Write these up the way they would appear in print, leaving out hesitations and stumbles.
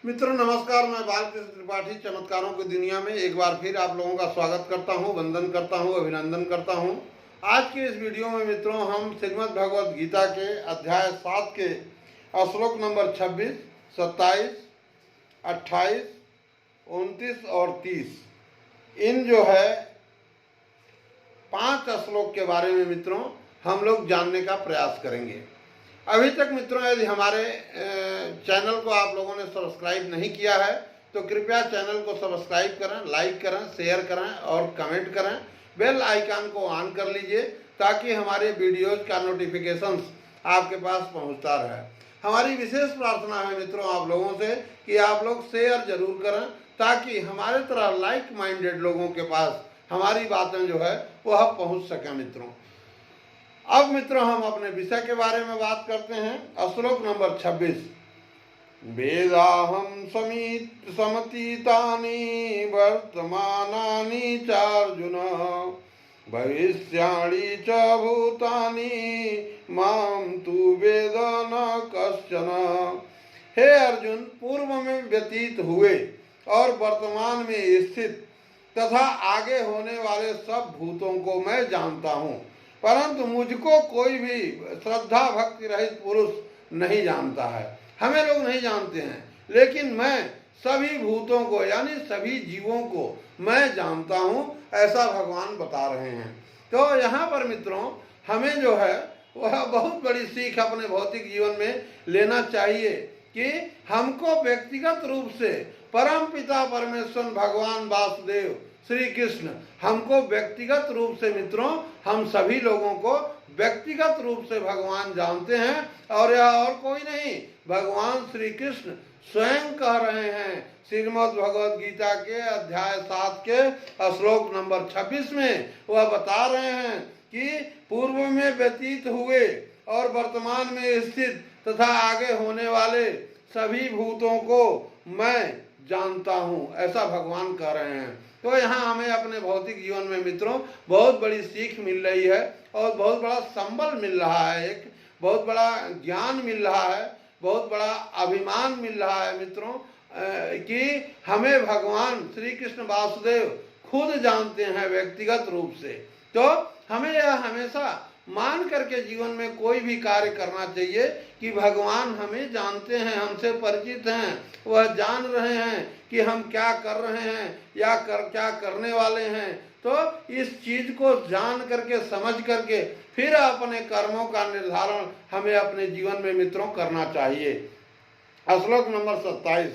मित्रों नमस्कार, मैं बालकृष्ण त्रिपाठी चमत्कारों की दुनिया में एक बार फिर आप लोगों का स्वागत करता हूं, वंदन करता हूं, अभिनंदन करता हूं। आज के इस वीडियो में मित्रों हम श्रीमद् भगवद गीता के अध्याय 7 के श्लोक नंबर 26, 27, 28, 29 और 30 इन जो है 5 श्लोक के बारे में मित्रों हम लोग जानने का प्रयास करेंगे। अभी तक मित्रों यदि हमारे चैनल को आप लोगों ने सब्सक्राइब नहीं किया है तो कृपया चैनल को सब्सक्राइब करें, लाइक करें, शेयर करें और कमेंट करें। बेल आइकन को ऑन कर लीजिए ताकि हमारे वीडियोज का नोटिफिकेशंस आपके पास पहुंचता रहे। हमारी विशेष प्रार्थना है मित्रों आप लोगों से कि आप लोग शेयर जरूर करें ताकि हमारे तरह लाइक माइंडेड लोगों के पास हमारी बातें जो है वह पहुँच सकें मित्रों। अब मित्रों हम अपने विषय के बारे में बात करते हैं। श्लोक नंबर 26, वेदाहं समतीतानि वर्तमानानि चार्जुन भविष्याणि च भूतानि मां तु वेद न कश्चन। हे अर्जुन, पूर्व में व्यतीत हुए और वर्तमान में स्थित तथा आगे होने वाले सब भूतों को मैं जानता हूँ, परंतु मुझको कोई भी श्रद्धा भक्ति रहित पुरुष नहीं जानता है। हमें लोग नहीं जानते हैं, लेकिन मैं सभी भूतों को यानी सभी जीवों को मैं जानता हूँ, ऐसा भगवान बता रहे हैं। तो यहाँ पर मित्रों हमें जो है वह बहुत बड़ी सीख अपने भौतिक जीवन में लेना चाहिए कि हमको व्यक्तिगत रूप से परम पिता परमेश्वर भगवान वासुदेव श्री कृष्ण हमको व्यक्तिगत रूप से मित्रों हम सभी लोगों को व्यक्तिगत रूप से भगवान जानते हैं और यह और कोई नहीं भगवान श्री कृष्ण स्वयं कह रहे हैं। श्रीमद् भगवद गीता के अध्याय 7 के श्लोक नंबर 26 में वह बता रहे हैं कि पूर्व में व्यतीत हुए और वर्तमान में स्थित तथा आगे होने वाले सभी भूतों को मैं जानता हूँ, ऐसा भगवान कह रहे हैं। तो यहाँ हमें अपने भौतिक जीवन में मित्रों बहुत बड़ी सीख मिल रही है और बहुत बड़ा संबल मिल रहा है, एक बहुत बड़ा ज्ञान मिल रहा है, बहुत बड़ा अभिमान मिल रहा है मित्रों कि हमें भगवान श्री कृष्ण वासुदेव खुद जानते हैं व्यक्तिगत रूप से। तो हमें यह हमेशा मान करके जीवन में कोई भी कार्य करना चाहिए कि भगवान हमें जानते हैं, हमसे परिचित हैं, वह जान रहे हैं कि हम क्या कर रहे हैं या क्या करने वाले हैं। तो इस चीज को जान करके समझ करके फिर अपने कर्मों का निर्धारण हमें अपने जीवन में मित्रों करना चाहिए। श्लोक नंबर 27,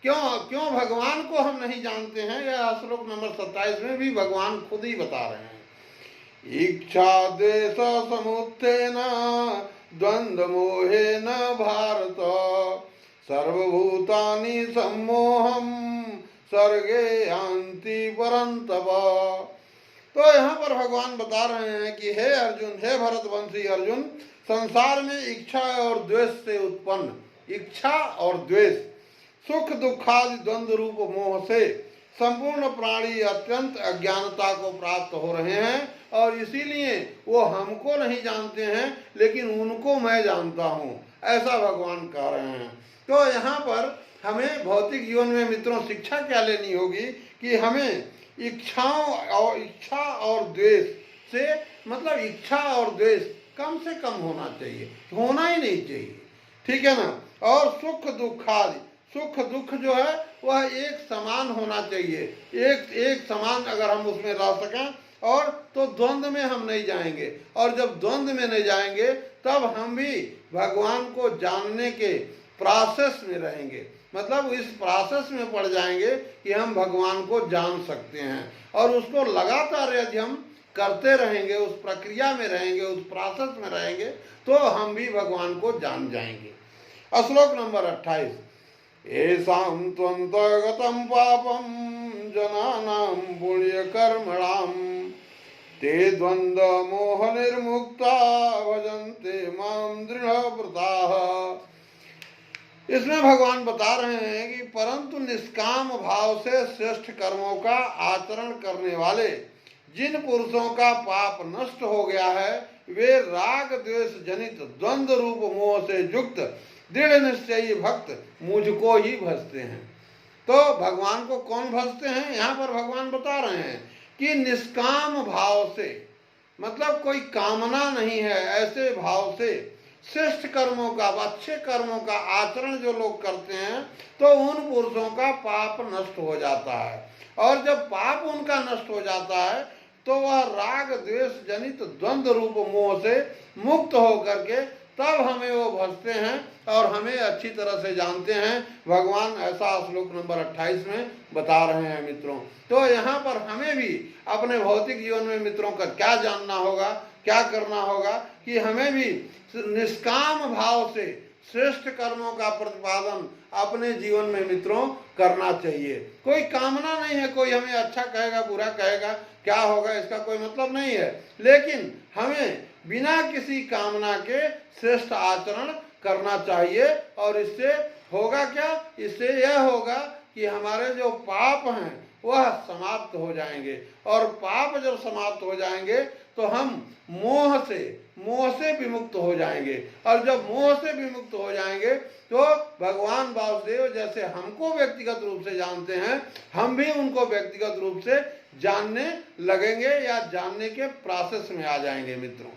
क्यों भगवान को हम नहीं जानते हैं, यह श्लोक नंबर 27 में भी भगवान खुद ही बता रहे हैं। इच्छा द्वेष समुत्थेन द्वंद्व मोहेन भारत सर्वभूतानि सम्मोहम सर्गे यान्ति परन्तप। तो यहाँ पर भगवान बता रहे हैं कि हे अर्जुन, हे भरतवंशी अर्जुन, संसार में इच्छा और द्वेष से उत्पन्न इच्छा और द्वेष सुख दुखादि द्वंद्व रूप मोह से संपूर्ण प्राणी अत्यंत अज्ञानता को प्राप्त हो रहे हैं और इसीलिए वो हमको नहीं जानते हैं लेकिन उनको मैं जानता हूँ, ऐसा भगवान कह रहे हैं। तो यहाँ पर हमें भौतिक जीवन में मित्रों शिक्षा क्या लेनी होगी कि हमें इच्छा और द्वेष से मतलब इच्छा और द्वेष कम से कम होना चाहिए, होना ही नहीं चाहिए, ठीक है ना। और सुख दुख जो है वह एक समान होना चाहिए, एक समान अगर हम उसमें रह सकें और तो द्वंद्व में हम नहीं जाएंगे, और जब द्वंद्व में नहीं जाएंगे तब हम भी भगवान को जानने के प्रोसेस में रहेंगे, मतलब इस प्रोसेस में पड़ जाएंगे कि हम भगवान को जान सकते हैं और उसको लगातार यदि हम करते रहेंगे, उस प्रक्रिया में रहेंगे, उस प्रोसेस में रहेंगे तो हम भी भगवान को जान जाएंगे। श्लोक नंबर 28, येषां त्वन्तर्गतं पापं जनानां पुण्यकर्मणां ते द्वन्द्व मोह निर्मुक्ता भजन्ते मां दृढ़व्रताः। इसमें भगवान बता रहे हैं कि परंतु निष्काम भाव से श्रेष्ठ कर्मों का आचरण करने वाले जिन पुरुषों का पाप नष्ट हो गया है वे राग द्वेष जनित द्वंद्व रूप मोह से युक्त दृढ़ निश्चयी भक्त मुझको ही भजते हैं। तो भगवान को कौन भजते हैं, यहाँ पर भगवान बता रहे हैं कि निष्काम भाव से, मतलब कोई कामना नहीं है, ऐसे भाव से श्रेष्ठ कर्मों का, अच्छे कर्मों का आचरण जो लोग करते हैं तो उन पुरुषों का पाप नष्ट हो जाता है। और जब पाप उनका नष्ट हो जाता है तो वह राग द्वेष जनित द्वंद्व रूप मोह से मुक्त होकर के तब हमें वो भजते हैं और हमें अच्छी तरह से जानते हैं। भगवान ऐसा श्लोक नंबर 28 में बता रहे हैं मित्रों। तो यहाँ पर हमें भी अपने भौतिक जीवन में मित्रों का क्या जानना होगा, क्या करना होगा कि हमें भी निष्काम भाव से श्रेष्ठ कर्मों का प्रतिपादन अपने जीवन में मित्रों करना चाहिए। कोई कामना नहीं है, कोई हमें अच्छा कहेगा बुरा कहेगा क्या होगा इसका कोई मतलब नहीं है, लेकिन हमें बिना किसी कामना के श्रेष्ठ आचरण करना चाहिए। और इससे होगा क्या, इससे यह होगा कि हमारे जो पाप हैं वह समाप्त हो जाएंगे। और पाप जब समाप्त हो जाएंगे तो हम मोह से विमुक्त हो जाएंगे। और जब मोह से विमुक्त हो जाएंगे तो भगवान वासुदेव जैसे हमको व्यक्तिगत रूप से जानते हैं, हम भी उनको व्यक्तिगत रूप से जानने लगेंगे या जानने के प्रोसेस में आ जाएंगे मित्रों।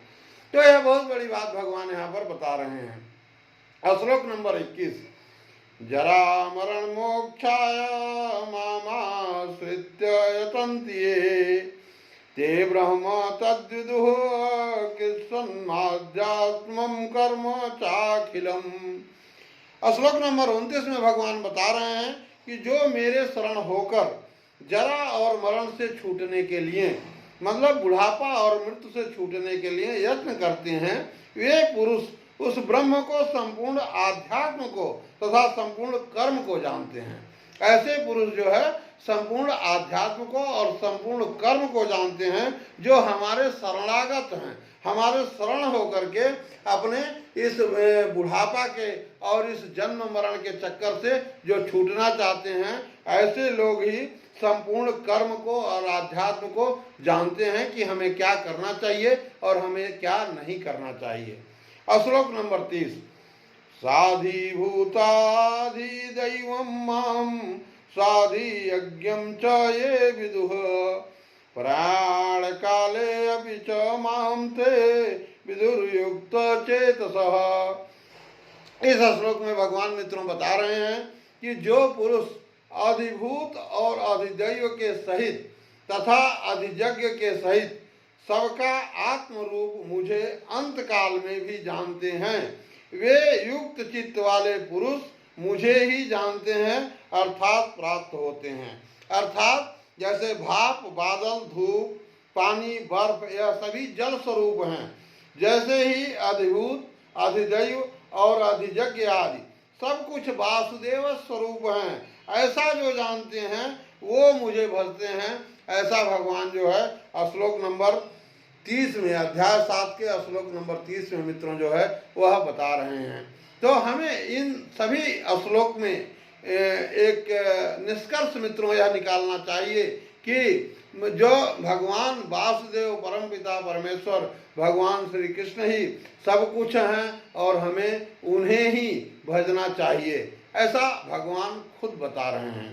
तो यह बहुत बड़ी बात भगवान यहाँ पर बता रहे हैं। श्लोक नंबर 21, जरा मरण मोक्षाय मामाश्रित्य यतन्ति ये ते ब्रह्म तद्विदुः किंसन्माध्यात्मं कर्म चाखिलम्। श्लोक नंबर 29 में भगवान बता रहे हैं कि जो मेरे शरण होकर जरा और मरण से छूटने के लिए, मतलब बुढ़ापा और मृत्यु से छूटने के लिए यत्न करते हैं, वे पुरुष उस ब्रह्म को, संपूर्ण आध्यात्म को तथा संपूर्ण कर्म को जानते हैं। ऐसे पुरुष जो है संपूर्ण आध्यात्म को और संपूर्ण कर्म को जानते हैं, जो हमारे शरणागत हैं, हमारे शरण होकर के अपने इस बुढ़ापा के और इस जन्म मरण के चक्कर से जो छूटना चाहते हैं, ऐसे लोग ही संपूर्ण कर्म को और आध्यात्म को जानते हैं कि हमें क्या करना चाहिए और हमें क्या नहीं करना चाहिए। श्लोक नंबर 30, साधिभूताधिदैवं मां साधि यज्ञं च ये विदुः प्राण काले अपि च मां ते विदुर्युक्त चेतसः। इस श्लोक में भगवान मित्रों बता रहे हैं कि जो पुरुष अधिभूत और अधिदैव के सहित तथा अधियज्ञ के सहित सबका आत्म रूप मुझे अंत काल में भी जानते हैं, वे युक्त चित्त वाले पुरुष मुझे ही जानते हैं अर्थात प्राप्त होते हैं। अर्थात जैसे भाप, बादल, धूप, पानी, बर्फ यह सभी जल स्वरूप हैं, जैसे ही अधिभूत, अधिदैव और अधियज्ञ आदि सब कुछ वासुदेव स्वरूप हैं, ऐसा जो जानते हैं वो मुझे भजते हैं। ऐसा भगवान जो है श्लोक नंबर 30 में, अध्याय 7 के श्लोक नंबर 30 में मित्रों जो है वह बता रहे हैं। तो हमें इन सभी श्लोक में एक निष्कर्ष मित्रों यह निकालना चाहिए कि जो भगवान वासुदेव परमपिता परमेश्वर भगवान श्री कृष्ण ही सब कुछ हैं और हमें उन्हें ही भजना चाहिए, ऐसा भगवान खुद बता रहे हैं।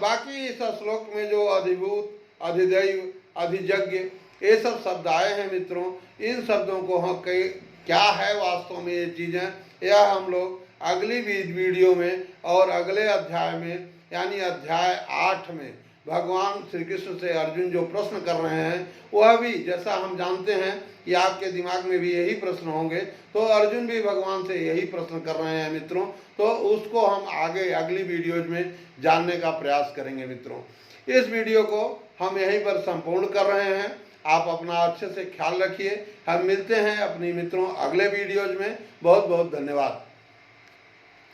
बाकी इस श्लोक में जो अधिभूत, अधिदैव, अधियज्ञ ये सब शब्द आए हैं मित्रों, इन शब्दों को हम क्या है वास्तव में ये चीज़ें, यह हम लोग अगली वीडियो में और अगले अध्याय में यानी अध्याय 8 में भगवान श्री कृष्ण से अर्जुन जो प्रश्न कर रहे हैं वह भी, जैसा हम जानते हैं कि आपके दिमाग में भी यही प्रश्न होंगे, तो अर्जुन भी भगवान से यही प्रश्न कर रहे हैं मित्रों। तो उसको हम आगे अगली वीडियोज में जानने का प्रयास करेंगे मित्रों। इस वीडियो को हम यहीं पर संपूर्ण कर रहे हैं। आप अपना अच्छे से ख्याल रखिए। हम मिलते हैं अपनी मित्रों अगले वीडियोज में। बहुत बहुत धन्यवाद।